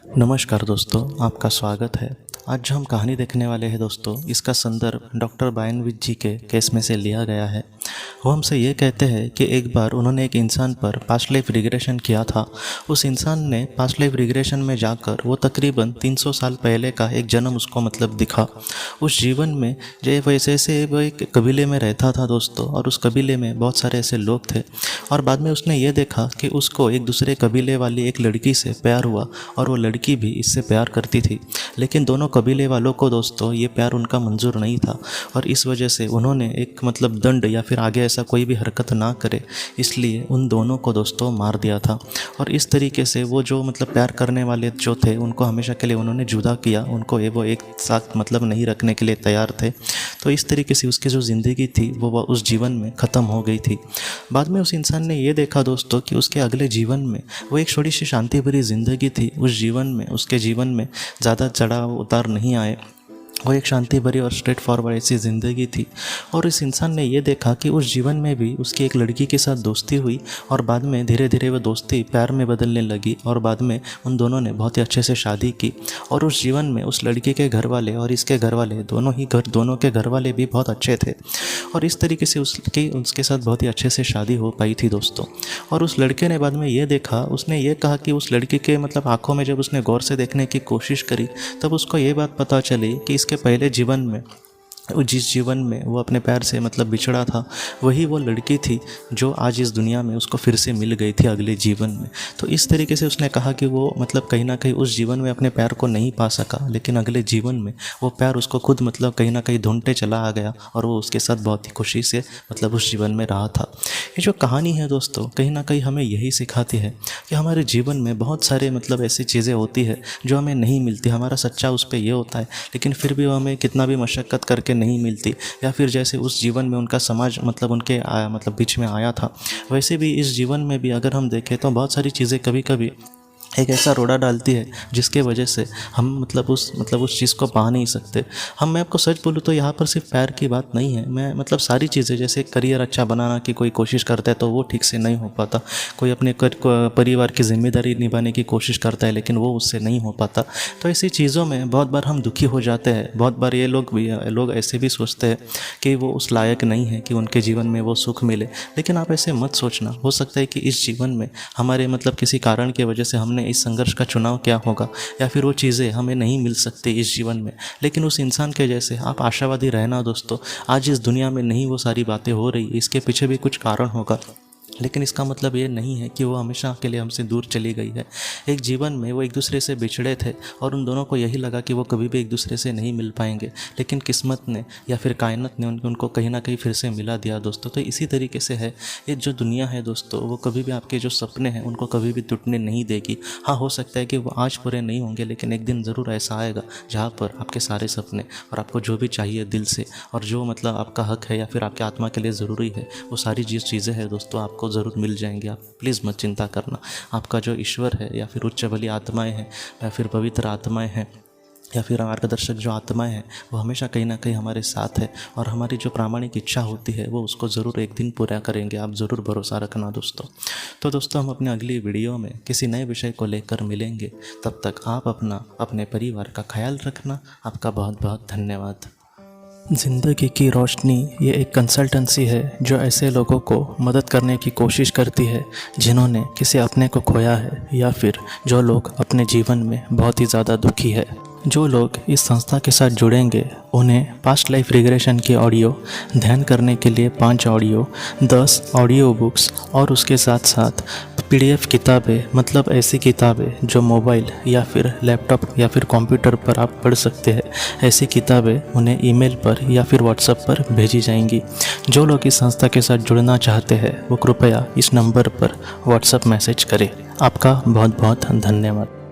नमस्कार दोस्तों, आपका स्वागत है। आज जो हम कहानी देखने वाले हैं दोस्तों, इसका संदर्भ डॉक्टर बायनविच जी के केस में से लिया गया है। वो हमसे ये कहते हैं कि एक बार उन्होंने एक इंसान पर पास्ट लाइफ रिग्रेशन किया था। उस इंसान ने पास्ट लाइफ रिग्रेशन में जाकर वो तकरीबन 300 साल पहले का एक जन्म उसको दिखा। उस जीवन में जो वैसे से वो एक कबीले में रहता था दोस्तों, और उस कबीले में बहुत सारे ऐसे लोग थे। और बाद में उसने ये देखा कि उसको एक दूसरे कबीले वाली एक लड़की से प्यार हुआ, और वो लड़की भी इससे प्यार करती थी। लेकिन दोनों कबीले वालों को दोस्तों ये प्यार उनका मंजूर नहीं था, और इस वजह से उन्होंने एक दंड या फिर आगे ऐसा कोई भी हरकत ना करे, इसलिए उन दोनों को दोस्तों मार दिया था। और इस तरीके से वो जो प्यार करने वाले जो थे उनको हमेशा के लिए उन्होंने जुदा किया। उनको वो एक साथ नहीं रखने के लिए तैयार थे। तो इस तरीके से उसकी जो ज़िंदगी थी वो उस जीवन में ख़त्म हो गई थी। बाद में उस इंसान ने ये देखा दोस्तों कि उसके अगले जीवन में वो एक थोड़ी सी शांति भरी ज़िंदगी थी। उस जीवन में उसके जीवन में ज़्यादा चढ़ाव उतार नहीं आए, वो एक शांति भरी और स्ट्रेट फॉरवर्ड ऐसी ज़िंदगी थी। और इस इंसान ने ये देखा कि उस जीवन में भी उसकी एक लड़की के साथ दोस्ती हुई, और बाद में धीरे धीरे वो दोस्ती प्यार में बदलने लगी, और बाद में उन दोनों ने बहुत ही अच्छे से शादी की। और उस जीवन में उस लड़की के घर वाले और इसके घर वाले दोनों के घर वाले भी बहुत अच्छे थे, और इस तरीके से उसके साथ बहुत ही अच्छे से शादी हो पाई थी दोस्तों। और उस लड़के ने बाद में ये देखा, उसने ये कहा कि उस लड़की के आंखों में जब उसने गौर से देखने की कोशिश करी, तब उसको ये बात पता चली कि इसके पहले जीवन में जिस जीवन में वो अपने प्यार से बिछड़ा था, वही वो लड़की थी जो आज इस दुनिया में उसको फिर से मिल गई थी अगले जीवन में। तो इस तरीके से उसने कहा कि वो कहीं ना कहीं उस जीवन में अपने प्यार को नहीं पा सका, लेकिन अगले जीवन में वो प्यार उसको खुद कहीं ना कहीं ढूंढते चला आ गया, और वो उसके साथ बहुत ही खुशी से उस जीवन में रहा था। ये जो कहानी है दोस्तों, कहीं ना कहीं हमें यही सिखाती है कि हमारे जीवन में बहुत सारे ऐसी चीज़ें होती है जो हमें नहीं मिलती। हमारा सच्चा उस पर ये होता है, लेकिन फिर भी वो हमें कितना भी मशक्क़त करके नहीं मिलती। या फिर जैसे उस जीवन में उनका समाज उनके बीच में आया था, वैसे भी इस जीवन में भी अगर हम देखें तो बहुत सारी चीज़ें कभी कभी एक ऐसा रोड़ा डालती है जिसके वजह से हम उस चीज़ को पा नहीं सकते। मैं आपको सच बोलूँ तो यहाँ पर सिर्फ प्यार की बात नहीं है। मैं सारी चीज़ें, जैसे करियर अच्छा बनाना की कोई कोशिश करता है तो वो ठीक से नहीं हो पाता। कोई अपने परिवार की जिम्मेदारी निभाने की कोशिश करता है, लेकिन वो उससे नहीं हो पाता। तो ऐसी चीज़ों में बहुत बार हम दुखी हो जाते हैं। बहुत बार ये लोग ऐसे भी सोचते हैं कि वो उस लायक नहीं है कि उनके जीवन में वो सुख मिले। लेकिन आप ऐसे मत सोचना। हो सकता है कि इस जीवन में हमारे किसी कारण की वजह से हमने इस संघर्ष का चुनाव किया होगा, या फिर वो चीज़ें हमें नहीं मिल सकती इस जीवन में। लेकिन उस इंसान के जैसे आप आशावादी रहना दोस्तों। आज इस दुनिया में नहीं वो सारी बातें हो रही, इसके पीछे भी कुछ कारण होगा, लेकिन इसका ये नहीं है कि वो हमेशा के लिए हमसे दूर चली गई है। एक जीवन में वो एक दूसरे से बिछड़े थे, और उन दोनों को यही लगा कि वो कभी भी एक दूसरे से नहीं मिल पाएंगे, लेकिन किस्मत ने या फिर कायनात ने उनको कहीं ना कहीं फिर से मिला दिया दोस्तों। तो इसी तरीके से है ये जो दुनिया है दोस्तों, वो कभी भी आपके जो सपने हैं उनको कभी भी टूटने नहीं देगी। हाँ, हो सकता है कि वो आज पूरे नहीं होंगे, लेकिन एक दिन ज़रूर ऐसा आएगा जहाँ पर आपके सारे सपने और आपको जो भी चाहिए दिल से, और जो आपका हक है या फिर आपके आत्मा के लिए ज़रूरी है, वो सारी चीज़ें हैं दोस्तों आपको ज़रूर मिल जाएंगे। आप प्लीज़ मत चिंता करना। आपका जो ईश्वर है, या फिर उच्च बली आत्माएं हैं, या फिर पवित्र आत्माएं हैं, या फिर मार्गदर्शक जो आत्माएं हैं, वो हमेशा कहीं ना कहीं हमारे साथ है, और हमारी जो प्रामाणिक इच्छा होती है वो उसको ज़रूर एक दिन पूरा करेंगे। आप ज़रूर भरोसा रखना दोस्तों। तो दोस्तों, हम अपने अगली वीडियो में किसी नए विषय को लेकर मिलेंगे। तब तक आप अपने परिवार का ख्याल रखना। आपका बहुत बहुत धन्यवाद। ज़िंदगी की रोशनी ये एक कंसल्टेंसी है जो ऐसे लोगों को मदद करने की कोशिश करती है जिन्होंने किसी अपने को खोया है, या फिर जो लोग अपने जीवन में बहुत ही ज़्यादा दुखी है। जो लोग इस संस्था के साथ जुड़ेंगे उन्हें पास्ट लाइफ रिग्रेशन की ऑडियो ध्यान करने के लिए 5 ऑडियो, 10 ऑडियो बुक्स, और उसके साथ साथ PDF किताबें, ऐसी किताबें जो मोबाइल या फिर लैपटॉप या फिर कंप्यूटर पर आप पढ़ सकते हैं। ऐसी किताबें उन्हें ईमेल पर या फिर व्हाट्सएप पर भेजी जाएंगी। जो लोग इस संस्था के साथ जुड़ना चाहते हैं वो कृपया इस नंबर पर व्हाट्सएप मैसेज करें। आपका बहुत बहुत धन्यवाद।